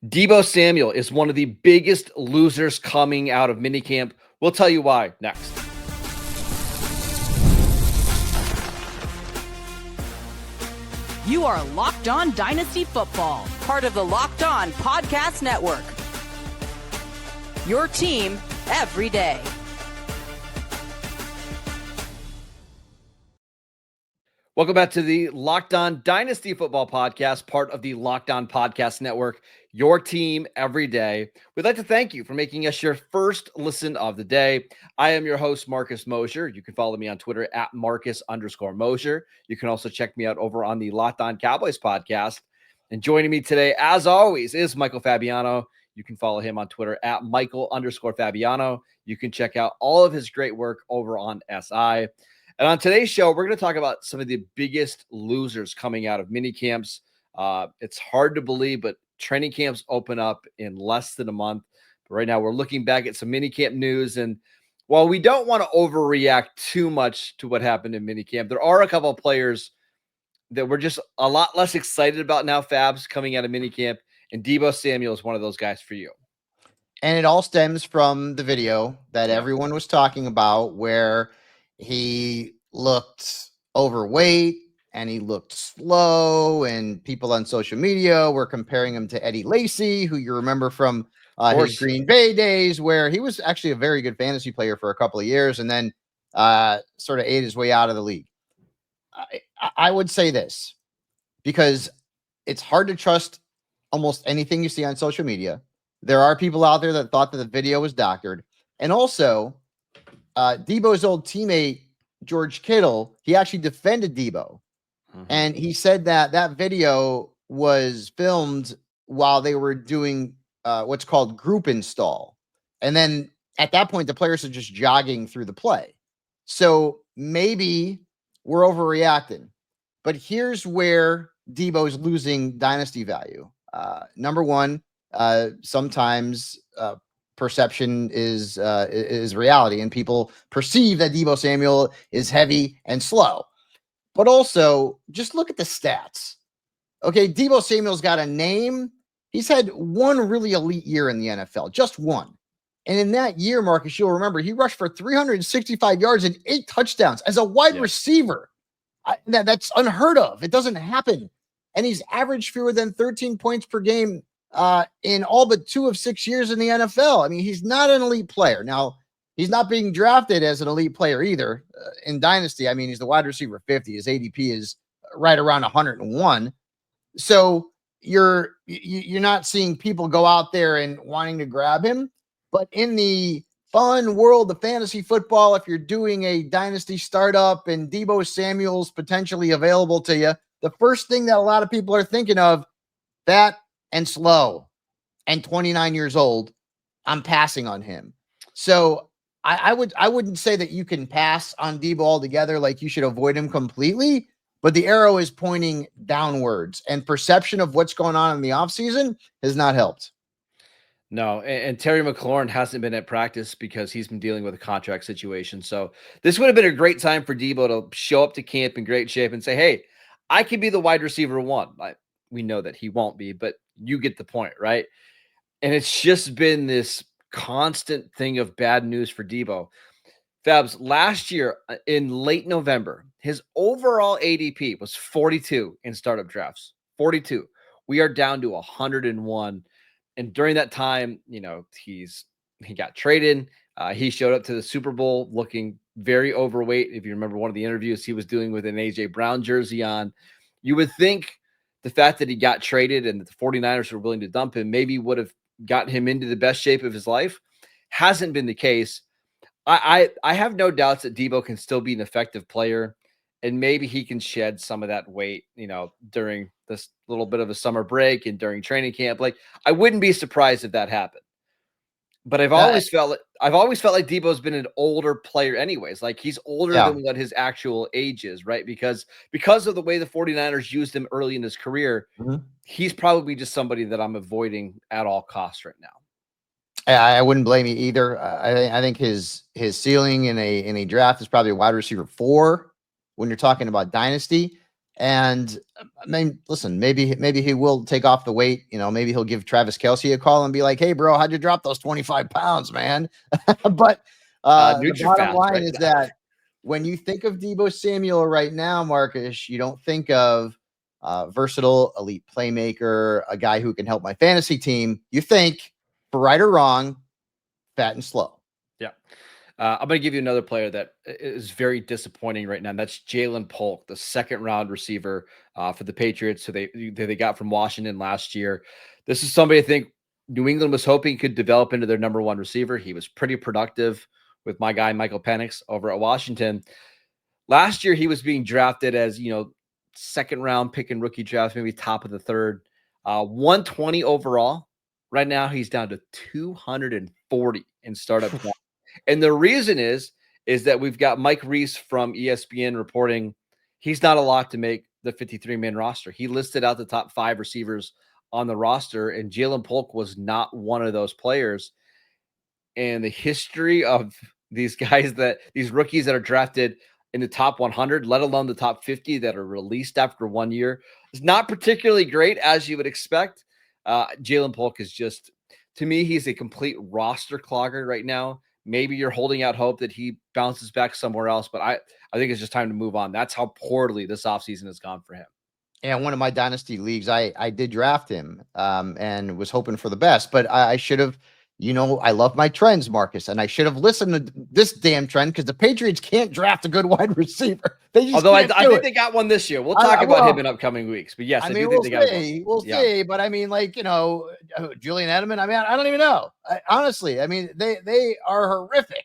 Deebo Samuel is one of the biggest losers coming out of minicamp. We'll tell you why next. You are Locked On Dynasty Football, part of the Locked On Podcast Network. Your team every day. Welcome back to the Locked On Dynasty Football Podcast, part of the Locked On Podcast Network, your team every day. We'd like to thank you for making us your first listen of the day. I am your host, Marcus Mosher. You can follow me on Twitter at Marcus_Mosher. You can also check me out over on the Locked On Cowboys podcast. And joining me today, as always, is Michael Fabiano. You can follow him on Twitter at Michael_Fabiano. You can check out all of his great work over on SI. And on today's show, we're going to talk about some of the biggest losers coming out of mini camps. It's hard to believe, but training camps open up in less than a month. But right now, we're looking back at some mini camp news. And while we don't want to overreact too much to what happened in mini camp, there are a couple of players that we're just a lot less excited about now, Fabs, coming out of mini camp. And Deebo Samuel is one of those guys for you. And it all stems from the video that everyone was talking about where he looked overweight and he looked slow, and people on social media were comparing him to Eddie Lacy, who you remember from his Green Bay days, where he was actually a very good fantasy player for a couple of years and then sort of ate his way out of the league. I would say this because it's hard to trust almost anything you see on social media. There are people out there that thought that the video was doctored. And also, Deebo's old teammate, George Kittle, he actually defended Deebo. And he said that that video was filmed while they were doing what's called group install. And then at that point, the players are just jogging through the play. So maybe we're overreacting. But here's where Deebo's losing dynasty value. Number one, sometimes perception is reality, and people perceive that Deebo Samuel is heavy and slow. But also, just look at the stats. Okay, Deebo Samuel's got a name. He's had one really elite year in the NFL, just one. And in that year, Marcus, you'll remember, he rushed for 365 yards and 8 touchdowns as a wide receiver. That's unheard of. It doesn't happen. And he's averaged fewer than 13 points per game in all but 2 of 6 years in the NFL. I mean, he's not an elite player. Now, he's not being drafted as an elite player either in Dynasty. I mean, he's the wide receiver 50. His ADP is right around 101. So you're not seeing people go out there and wanting to grab him. But in the fun world of fantasy football, if you're doing a Dynasty startup and Deebo Samuel's potentially available to you, the first thing that a lot of people are thinking of, fat and slow and 29 years old, I'm passing on him. So I wouldn't say that you can pass on Deebo altogether, like you should avoid him completely, but the arrow is pointing downwards, and perception of what's going on in the offseason has not helped. No, and Terry McLaurin hasn't been at practice because he's been dealing with a contract situation. So this would have been a great time for Deebo to show up to camp in great shape and say, hey, I could be the wide receiver 1. We know that he won't be, but you get the point, right? And it's just been this constant thing of bad news for Deebo. Fabs, last year in late November, his overall ADP was 42 in startup drafts. 42. We are down to 101. And during that time, he got traded. He showed up to the Super Bowl looking very overweight. If you remember one of the interviews he was doing with an AJ Brown jersey on, you would think the fact that he got traded and that the 49ers were willing to dump him maybe would have gotten him into the best shape of his life. Hasn't been the case. I have no doubts that Deebo can still be an effective player, and maybe he can shed some of that weight, during this little bit of a summer break and during training camp. Like, I wouldn't be surprised if that happened. But I've always felt like Deebo's been an older player anyways. Like, he's older than what his actual age is, right? Because of the way the 49ers used him early in his career, he's probably just somebody that I'm avoiding at all costs right now. I wouldn't blame you either. I think his ceiling in a draft is probably a wide receiver 4 when you're talking about Dynasty. And I mean, listen, maybe he will take off the weight. Maybe he'll give Travis Kelce a call and be like, "Hey, bro, how'd you drop those 25 pounds, man?" But the bottom Nutrifast line right is now. that when you think of Deebo Samuel right now, Marcus, you don't think of versatile, elite playmaker, a guy who can help my fantasy team. You think, for right or wrong, fat and slow. Yeah. I'm going to give you another player that is very disappointing right now. And that's Jalen Polk, the second round receiver for the Patriots, who they got from Washington last year. This is somebody I think New England was hoping could develop into their number one receiver. He was pretty productive with my guy, Michael Penix, over at Washington. Last year, he was being drafted as, second round pick in rookie drafts, maybe top of the third, 120 overall. Right now, he's down to 240 in startup draft. And the reason is that we've got Mike Reese from ESPN reporting he's not a lock to make the 53-man roster. He listed out the top 5 receivers on the roster, and Jalen Polk was not one of those players. And the history of these guys these rookies that are drafted in the top 100, let alone the top 50 that are released after 1 year, is not particularly great, as you would expect. Jalen Polk is just, to me, he's a complete roster clogger right now. Maybe you're holding out hope that he bounces back somewhere else, but I think it's just time to move on. That's how poorly this offseason has gone for him. Yeah, one of my dynasty leagues, I did draft him and was hoping for the best, but I should have, I love my trends, Marcus, and I should have listened to this damn trend because the Patriots can't draft a good wide receiver. They just Although I can't think it. they got one this year. We'll talk about him in upcoming weeks. But yes, I do think they got one. We'll see. But I mean, Julian Edelman. I mean, I don't even know. Honestly, I mean, they are horrific.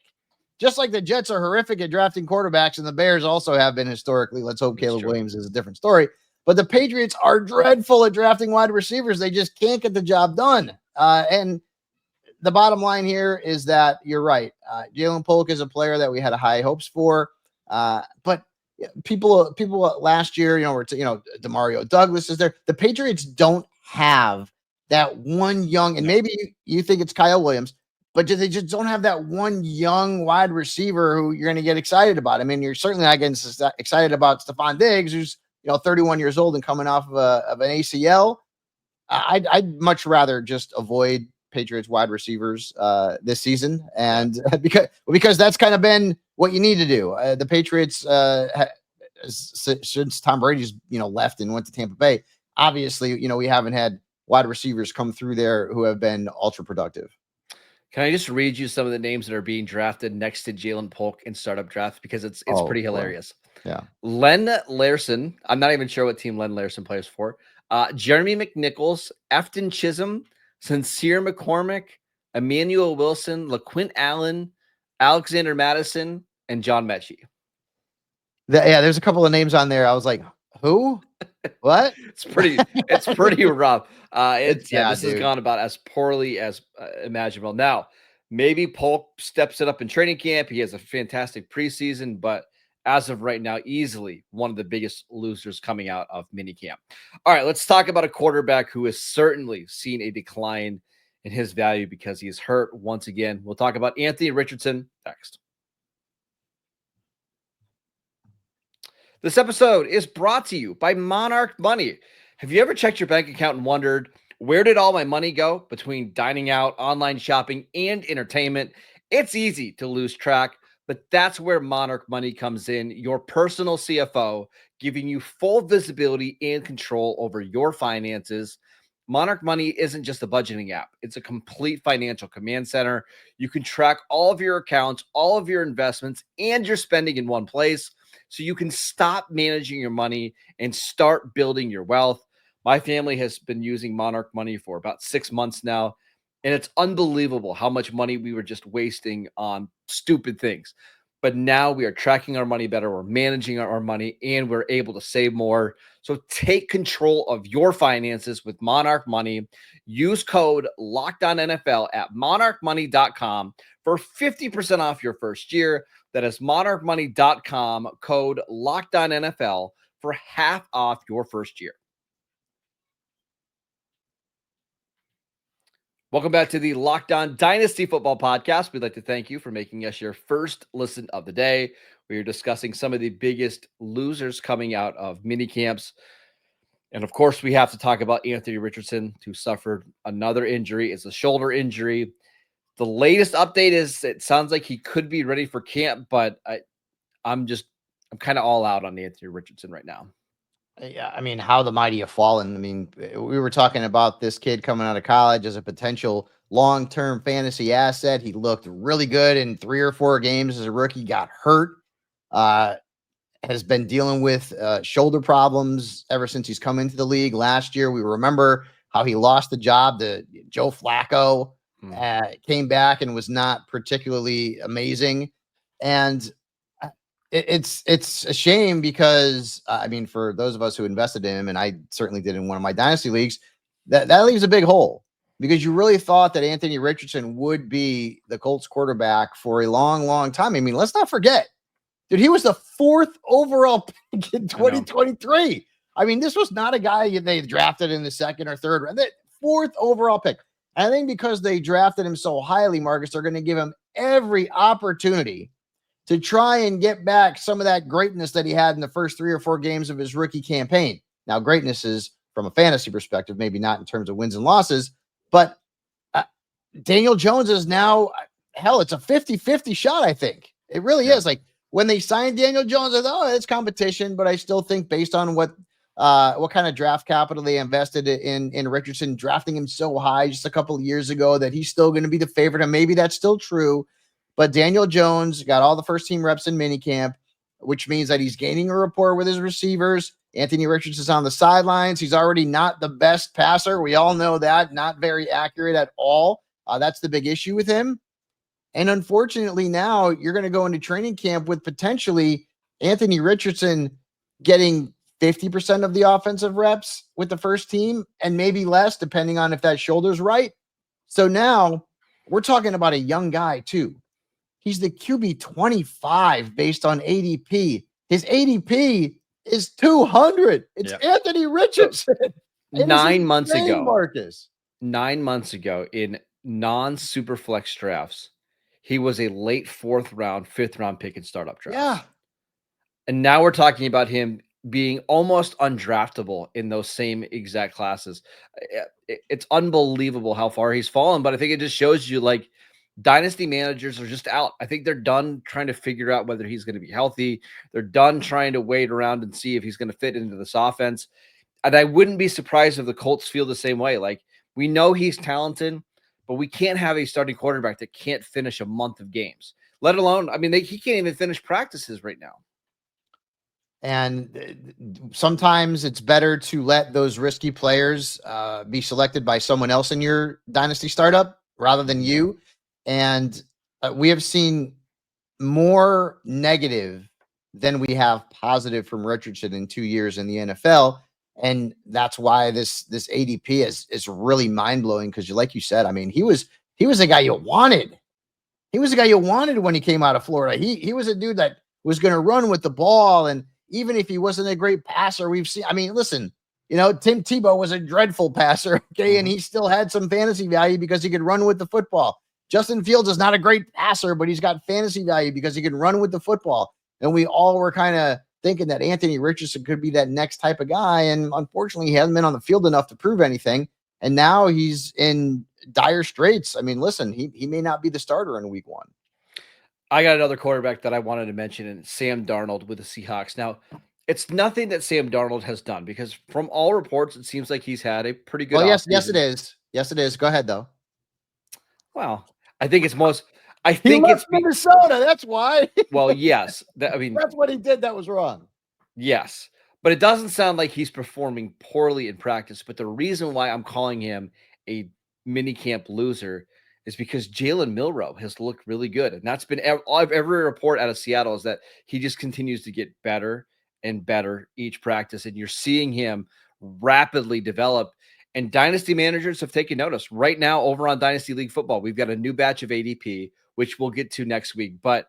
Just like the Jets are horrific at drafting quarterbacks, and the Bears also have been historically. Let's hope Caleb Williams is a different story. But the Patriots are dreadful at drafting wide receivers. They just can't get the job done. And the bottom line here is that you're right. Jalen Polk is a player that we had high hopes for. But people last year, Demario Douglas is there. The Patriots don't have that one young, and maybe you think it's Kyle Williams, but they just don't have that one young wide receiver who you're going to get excited about. I mean, you're certainly not getting excited about Stephon Diggs, who's 31 years old and coming off of an ACL. I'd much rather just avoid Patriots wide receivers this season, and because that's kind of been what you need to do. The Patriots, since Tom Brady's left and went to Tampa Bay, obviously we haven't had wide receivers come through there who have been ultra productive. Can I just read you some of the names that are being drafted next to Jalen Polk in startup draft because it's pretty hilarious. Yeah. Len Larson. I'm not even sure what team Len Larson plays for. Jeremy McNichols, Efton Chisholm, Sincere McCormick, Emmanuel Wilson, LaQuint Allen, Alexander Madison, and John Mechie. There's a couple of names on there. I was like, who? What? It's pretty rough. This has dude. gone about as poorly as imaginable. Now, maybe Polk steps it up in training camp. He has a fantastic preseason, but as of right now, easily one of the biggest losers coming out of minicamp. All right, let's talk about a quarterback who has certainly seen a decline in his value because he is hurt once again. We'll talk about Anthony Richardson next. This episode is brought to you by Monarch Money. Have you ever checked your bank account and wondered, where did all my money go between dining out, online shopping, and entertainment? It's easy to lose track, but that's where Monarch Money comes in, your personal CFO, giving you full visibility and control over your finances. Monarch Money isn't just a budgeting app. It's a complete financial command center. You can track all of your accounts, all of your investments, and your spending in one place, so you can stop managing your money and start building your wealth. My family has been using Monarch Money for about 6 months now, and it's unbelievable how much money we were just wasting on stupid things. But now we are tracking our money better. We're managing our money, and we're able to save more. So take control of your finances with Monarch Money. Use code LOCKEDONNFL at monarchmoney.com for 50% off your first year. That is monarchmoney.com, code LOCKEDONNFL for half off your first year. Welcome back to the Locked On Dynasty Football Podcast. We'd like to thank you for making us your first listen of the day. We are discussing some of the biggest losers coming out of minicamps. And of course, we have to talk about Anthony Richardson, who suffered another injury. It's a shoulder injury. The latest update is it sounds like he could be ready for camp, but I'm kind of all out on Anthony Richardson right now. Yeah, I mean, how the mighty have fallen. I mean, we were talking about this kid coming out of college as a potential long-term fantasy asset. He looked really good in 3 or 4 games as a rookie, got hurt, has been dealing with shoulder problems ever since he's come into the league last year. We remember how he lost the job to Joe Flacco, came back and was not particularly amazing. And it's a shame because I mean, for those of us who invested in him, and I certainly did in one of my dynasty leagues, that leaves a big hole because you really thought that Anthony Richardson would be the Colts quarterback for a long, long time. I mean, let's not forget, dude, he was the 4th overall pick in 2023. I mean, this was not a guy they drafted in the 2nd or 3rd round. The 4th overall pick. I think because they drafted him so highly, Marcus, they're going to give him every opportunity to try and get back some of that greatness that he had in the first 3 or 4 games of his rookie campaign. Now, greatness is from a fantasy perspective, maybe not in terms of wins and losses, but Daniel Jones is now, hell, it's a 50-50 shot, I think. It really is. Like, when they signed Daniel Jones, I thought, it's competition, but I still think based on what kind of draft capital they invested in Richardson, drafting him so high just a couple of years ago, that he's still going to be the favorite, and maybe that's still true. But Daniel Jones got all the first-team reps in minicamp, which means that he's gaining a rapport with his receivers. Anthony Richardson's on the sidelines. He's already not the best passer. We all know that. Not very accurate at all. That's the big issue with him. And unfortunately, now you're going to go into training camp with potentially Anthony Richardson getting 50% of the offensive reps with the first team and maybe less, depending on if that shoulder's right. So now we're talking about a young guy, too. He's the QB 25 based on ADP. His ADP is 200. It's Anthony Richardson. 9 months ago, Marcus. 9 months ago in non-superflex drafts, he was a late 4th round, 5th round pick in startup drafts. Yeah. And now we're talking about him being almost undraftable in those same exact classes. It's unbelievable how far he's fallen, but I think it just shows you, like, dynasty managers are just out. I think they're done trying to figure out whether he's going to be healthy. They're done trying to wait around and see if he's going to fit into this offense. And I wouldn't be surprised if the Colts feel the same way. Like, we know he's talented, but we can't have a starting quarterback that can't finish a month of games, let alone, I mean, he can't even finish practices right now. And sometimes it's better to let those risky players be selected by someone else in your dynasty startup rather than you. And we have seen more negative than we have positive from Richardson in 2 years in the NFL. And that's why this ADP is really mind-blowing because, like you said, I mean, he was a guy you wanted. He was a guy you wanted when he came out of Florida. He was a dude that was going to run with the ball. And even if he wasn't a great passer, we've seen, I mean, listen, you know, Tim Tebow was a dreadful passer, okay? And he still had some fantasy value because he could run with the football. Justin Fields is not a great passer, but he's got fantasy value because he can run with the football. And we all were kind of thinking that Anthony Richardson could be that next type of guy. And unfortunately, he hasn't been on the field enough to prove anything. And now he's in dire straits. I mean, listen, he may not be the starter in week 1. I got another quarterback that I wanted to mention, and Sam Darnold with the Seahawks. Now, it's nothing that Sam Darnold has done because from all reports, it seems like he's had a pretty good Yes, it is. Yes, it is. Go ahead, though. Well, I think it's Minnesota. That's why. Well, yes. That's what he did. That was wrong. Yes. But it doesn't sound like he's performing poorly in practice. But the reason why I'm calling him a minicamp loser is because Jalen Milroe has looked really good. And that's been every report out of Seattle is that he just continues to get better and better each practice. And you're seeing him rapidly develop. And dynasty managers have taken notice. Right now, over on Dynasty League Football, we've got a new batch of ADP, which we'll get to next week. But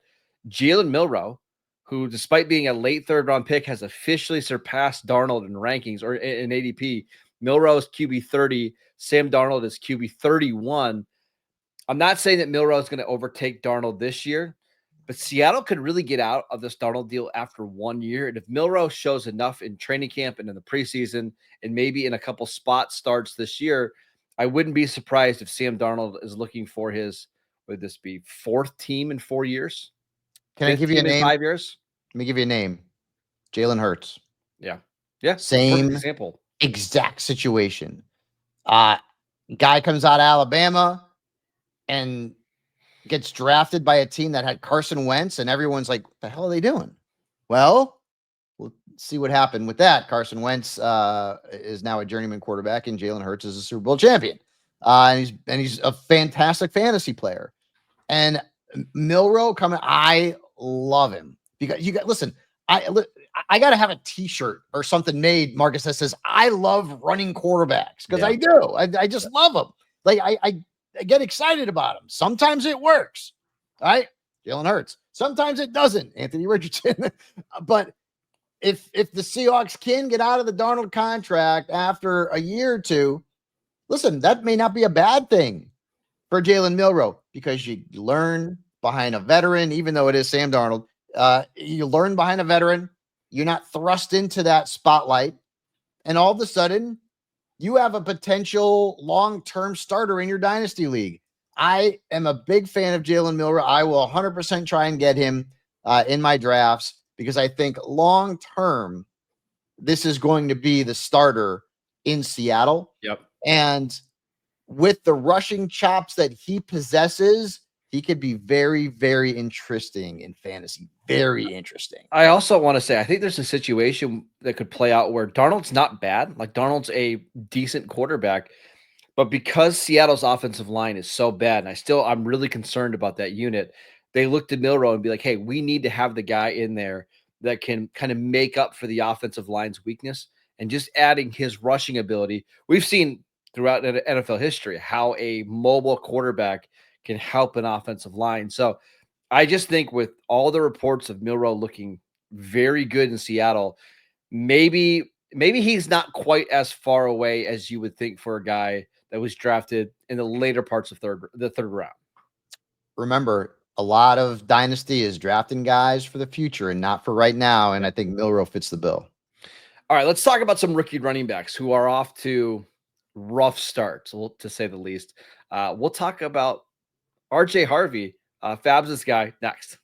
Jalen Milroe, who, despite being a late 3rd round pick, has officially surpassed Darnold in rankings or in ADP. Milroe is QB 30. Sam Darnold is QB 31. I'm not saying that Milroe is going to overtake Darnold this year, But Seattle could really get out of this Darnold deal after 1 year. And if Milroe shows enough in training camp and in the preseason, and maybe in a couple spot starts this year, I wouldn't be surprised if Sam Darnold is looking for his, would this be 4th team in 4 years? Can I 5th give you a team in name? 5 years? Let me give you a name. Jalen Hurts. Yeah. Yeah. Same example. Exact situation. Guy comes out of Alabama and gets drafted by a team that had Carson Wentz, and everyone's like, what the hell are they doing? Well, we'll see what happened with that. Carson Wentz is now a journeyman quarterback, and Jalen Hurts is a Super Bowl champion. And he's a fantastic fantasy player. And Milroe coming, I love him because listen, I got to have a t-shirt or something made, Marcus, that says, I love running quarterbacks, because I do. I just love them. Like I get excited about them. Sometimes it works. All right. Jalen Hurts. Sometimes it doesn't. Anthony Richardson. But if the Seahawks can get out of the Darnold contract after a year or two, listen, that may not be a bad thing for Jalen Milroe, because you learn behind a veteran, even though it is Sam Darnold. You learn behind a veteran. You're not thrust into that spotlight. And all of a sudden, you have a potential long-term starter in your dynasty league. I am a big fan of Jalen Milroe. I will 100% try and get him in my drafts, because I think long-term, this is going to be the starter in Seattle. Yep. And with the rushing chops that he possesses, he could be very, very interesting in fantasy. Very interesting. I also want to say, I think there's a situation that could play out where Darnold's not bad. Like, Darnold's a decent quarterback, but because Seattle's offensive line is so bad, and I'm really concerned about that unit, they look to Milroe and be like, hey, we need to have the guy in there that can kind of make up for the offensive line's weakness, and just adding his rushing ability. We've seen throughout NFL history how a mobile quarterback can help an offensive line. So I just think, with all the reports of Milroe looking very good in Seattle, maybe he's not quite as far away as you would think for a guy that was drafted in the later parts of the third round. Remember, a lot of dynasty is drafting guys for the future and not for right now. And I think Milroe fits the bill. All right, let's talk about some rookie running backs who are off to rough starts, to say the least. We'll talk about RJ Harvey, Fabs' guy, next.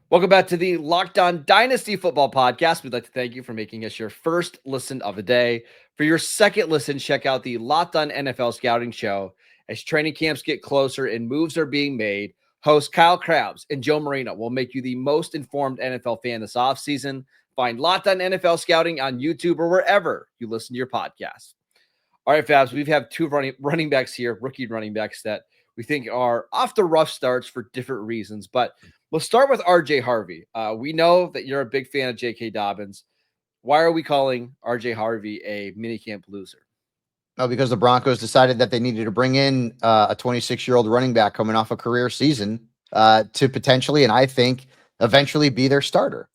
Welcome back to the Locked On Dynasty Football Podcast. We'd like to thank you for making us your first listen of the day. For your second listen, check out the Locked On NFL Scouting Show. As training camps get closer and moves are being made, hosts Kyle Krabs and Joe Marino will make you the most informed NFL fan this offseason. Find Locked On NFL Scouting on YouTube or wherever you listen to your podcast. All right, Fabs, we've had two running backs here, rookie running backs, that we think are off to rough starts for different reasons. But we'll start with RJ Harvey. We know that you're a big fan of J.K. Dobbins. Why are we calling RJ Harvey a minicamp loser? No, because the Broncos decided that they needed to bring in a 26-year-old running back coming off a career season to potentially, and I think, eventually be their starter.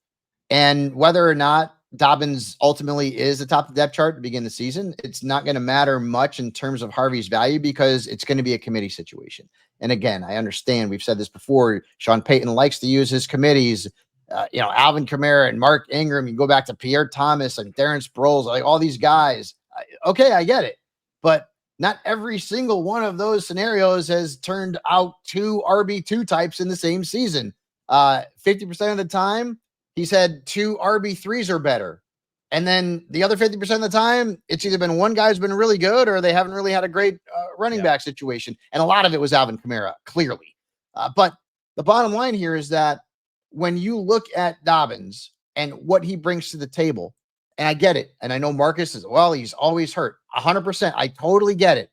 And whether or not Dobbins ultimately is atop the depth chart to begin the season, it's not going to matter much in terms of Harvey's value, because it's going to be a committee situation. And again, I understand, we've said this before, Sean Payton likes to use his committees. Alvin Kamara and Mark Ingram, you go back to Pierre Thomas and Darren Sproles, like all these guys. Okay, I get it. But not every single one of those scenarios has turned out two RB2 types in the same season. 50% of the time, he's had two RB3s or better. And then the other 50% of the time, it's either been one guy's been really good or they haven't really had a great running back situation. And a lot of it was Alvin Kamara, clearly. But the bottom line here is that when you look at Dobbins and what he brings to the table, and I get it, and I know Marcus is, well, he's always hurt. 100%. I totally get it.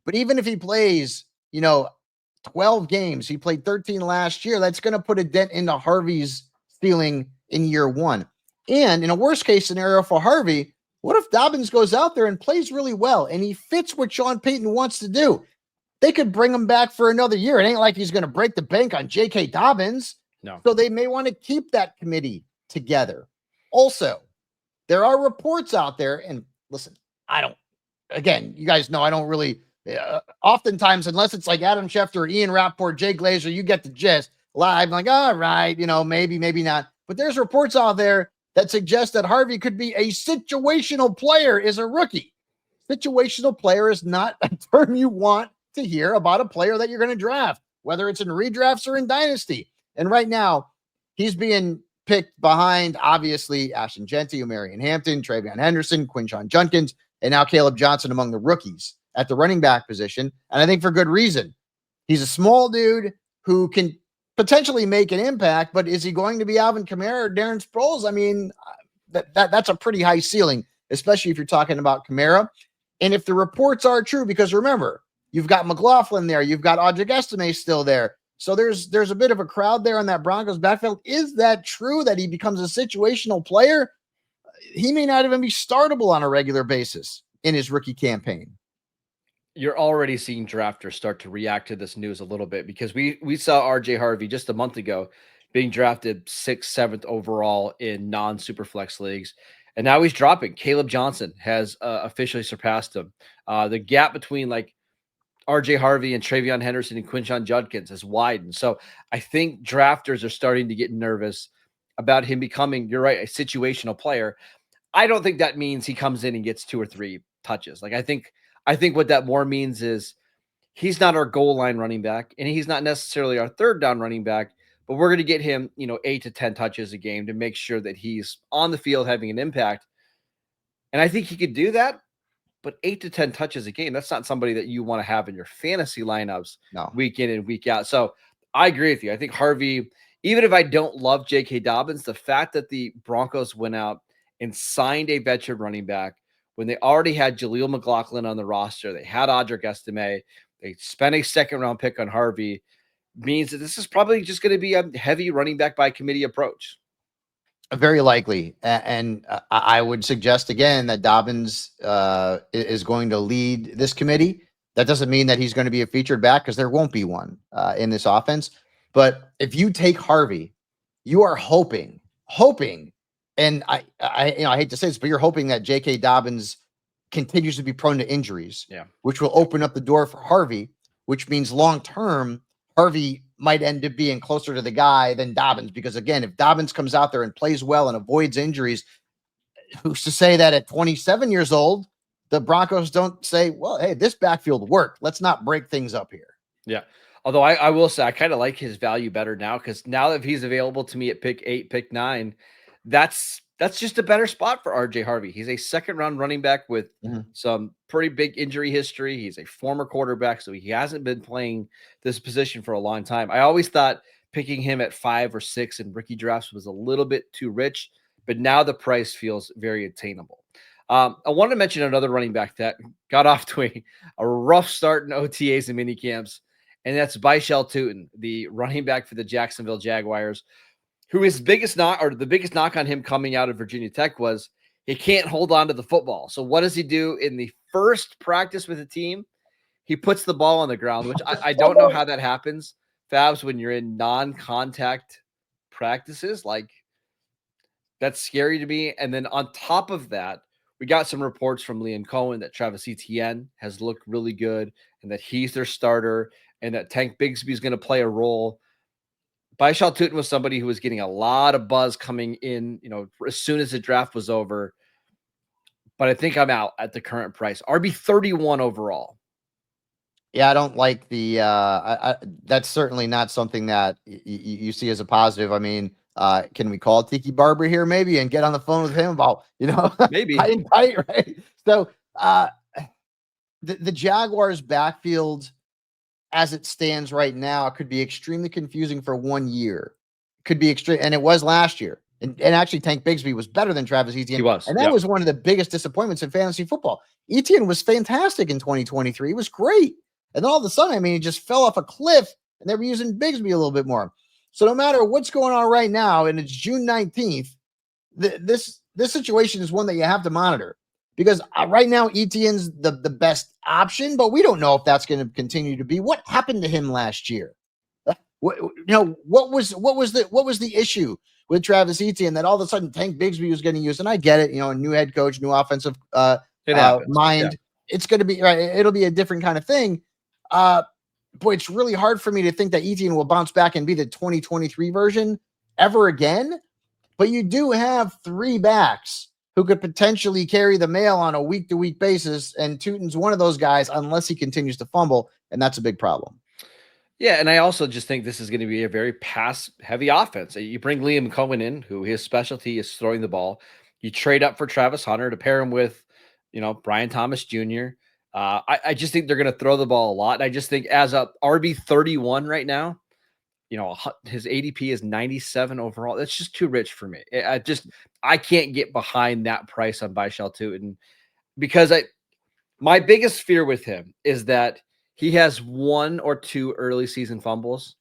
But even if he plays, 12 games, he played 13 last year, that's going to put a dent into Harvey's ceiling in year one. And in a worst case scenario for Harvey, what if Dobbins goes out there and plays really well and he fits what Sean Payton wants to do? They could bring him back for another year. It ain't like he's going to break the bank on J.K. Dobbins. No. So they may want to keep that committee together. Also, there are reports out there, and listen, I don't again, you guys know I don't really, oftentimes, unless it's like Adam Schefter or Ian Rappaport, Jay Glazer, you get the gist. Live, I'm like, all right, maybe, maybe not. But there's reports out there that suggest that Harvey could be a situational player as a rookie. Situational player is not a term you want to hear about a player that you're going to draft, whether it's in redrafts or in Dynasty. And right now, he's being picked behind, obviously, Ashton Genty, Omarion Hampton, Travion Henderson, Quinshon Judkins, and now Caleb Johnson among the rookies at the running back position. And I think for good reason. He's a small dude who can potentially make an impact, but is he going to be Alvin Kamara or Darren Sproles? I mean, that's a pretty high ceiling, especially if you're talking about Kamara. And if the reports are true, because remember, you've got McLaughlin there, you've got Audric Estime still there. So there's a bit of a crowd there on that Broncos backfield. Is that true that he becomes a situational player? He may not even be startable on a regular basis in his rookie campaign. You're already seeing drafters start to react to this news a little bit, because we saw RJ Harvey just a month ago being drafted 6th, 7th overall in non-superflex leagues. And now he's dropping. Caleb Johnson has officially surpassed him. The gap between like RJ Harvey and Travion Henderson and Quinshon Judkins has widened. So I think drafters are starting to get nervous about him becoming, you're right, a situational player. I don't think that means he comes in and gets 2 or 3 touches. Like I think what that more means is he's not our goal line running back, and he's not necessarily our third down running back, but we're going to get him, 8 to 10 touches a game to make sure that he's on the field having an impact. And I think he could do that, but 8 to 10 touches a game, that's not somebody that you want to have in your fantasy lineups week in and week out. So I agree with you. I think Harvey, even if I don't love J.K. Dobbins, the fact that the Broncos went out and signed a veteran running back when they already had Jaleel McLaughlin on the roster, they had Audric Estime, they spent a 2nd-round pick on Harvey, means that this is probably just going to be a heavy running back by committee approach. Very likely. And I would suggest again that Dobbins is going to lead this committee. That doesn't mean that he's going to be a featured back, because there won't be one in this offense. But if you take Harvey, you are hoping, and I hate to say this, but you're hoping that J.K. Dobbins continues to be prone to injuries, which will open up the door for Harvey, which means long-term, Harvey might end up being closer to the guy than Dobbins. Because again, if Dobbins comes out there and plays well and avoids injuries, who's to say that at 27 years old, the Broncos don't say, well, hey, this backfield worked. Let's not break things up here. Yeah. Although I will say I kind of like his value better now, because now that he's available to me at pick 8, pick 9, that's just a better spot for RJ Harvey. He's a 2nd-round running back with some pretty big injury history. He's a former quarterback, so he hasn't been playing this position for a long time. I always thought picking him at 5 or 6 in rookie drafts was a little bit too rich, but now the price feels very attainable. I wanted to mention another running back that got off to a rough start in OTAs and minicamps, and that's Bhaysul Tuten, the running back for the Jacksonville Jaguars, who his biggest knock on him coming out of Virginia Tech was he can't hold on to the football. So what does he do in the first practice with the team? He puts the ball on the ground, which I don't know how that happens, Fabs, when you're in non-contact practices. Like, that's scary to me. And then on top of that, we got some reports from Liam Cohen that Travis Etienne has looked really good and that he's their starter and that Tank Bigsby is going to play a role. Bashaudt Tutin was somebody who was getting a lot of buzz coming in, as soon as the draft was over. But I think I'm out at the current price. RB 31 overall. Yeah, I don't like the that's certainly not something that you see as a positive. I mean, can we call Tiki Barber here maybe and get on the phone with him about, maybe right? So the Jaguars backfield as it stands right now could be extremely confusing for 1 year. Could be extreme, and it was last year. And actually, Tank Bigsby was better than Travis Etienne. He was. And that was one of the biggest disappointments in fantasy football. Etienne was fantastic in 2023. He was great. And then all of a sudden, he just fell off a cliff, and they were using Bigsby a little bit more. So no matter what's going on right now, and it's June 19th, this situation is one that you have to monitor. Because right now, Etienne's the best option, but we don't know if that's going to continue to be. What happened to him last year? What was the issue with Travis Etienne that all of a sudden Tank Bigsby was getting used? And I get it, a new head coach, new offensive mind. it's going to be right. It'll be a different kind of thing. Boy, it's really hard for me to think that Etienne will bounce back and be the 2023 version ever again. But you do have 3 backs who could potentially carry the mail on a week-to-week basis, and Tutin's one of those guys unless he continues to fumble, and that's a big problem. Yeah, and I also just think this is going to be a very pass-heavy offense. You bring Liam Cohen in, who his specialty is throwing the ball. You trade up for Travis Hunter to pair him with, Brian Thomas Jr. I just think they're going to throw the ball a lot. And I just think as a RB31 right now, his ADP is 97 overall. That's just too rich for me. I can't get behind that price on Bhaysul Tutin because my biggest fear with him is that he has 1 or 2 early season fumbles,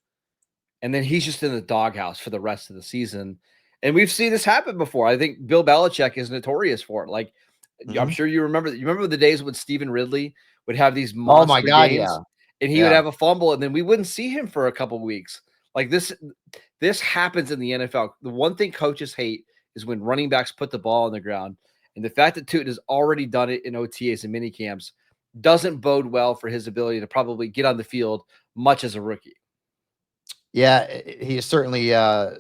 and then he's just in the doghouse for the rest of the season. And we've seen this happen before. I think Bill Belichick is notorious for it. Like, I'm sure you remember the days when Stephen Ridley would have these monster games, and he would have a fumble, and then we wouldn't see him for a couple weeks. Like this happens in the NFL. The one thing coaches hate is when running backs put the ball on the ground. And the fact that Tutin has already done it in OTAs and minicamps doesn't bode well for his ability to probably get on the field much as a rookie. Yeah, he has certainly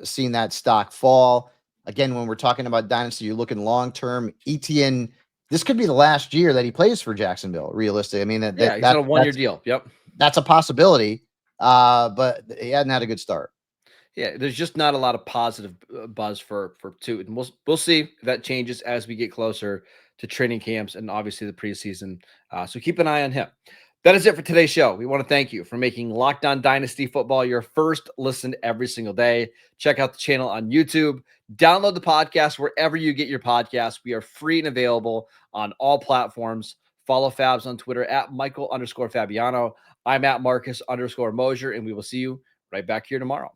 seen that stock fall. Again, when we're talking about Dynasty, you're looking long-term. Etienne, this could be the last year that he plays for Jacksonville, realistically. I mean, he's on a 1-year deal. Yep. That's a possibility, but he hadn't had a good start. Yeah, there's just not a lot of positive buzz for Tutin. We'll see if that changes as we get closer to training camps and obviously the preseason. So keep an eye on him. That is it for today's show. We want to thank you for making Locked On Dynasty Football your first listen every single day. Check out the channel on YouTube. Download the podcast wherever you get your podcasts. We are free and available on all platforms. Follow Fabs on Twitter at Michael_Fabiano. I'm at Marcus_Mosher, and we will see you right back here tomorrow.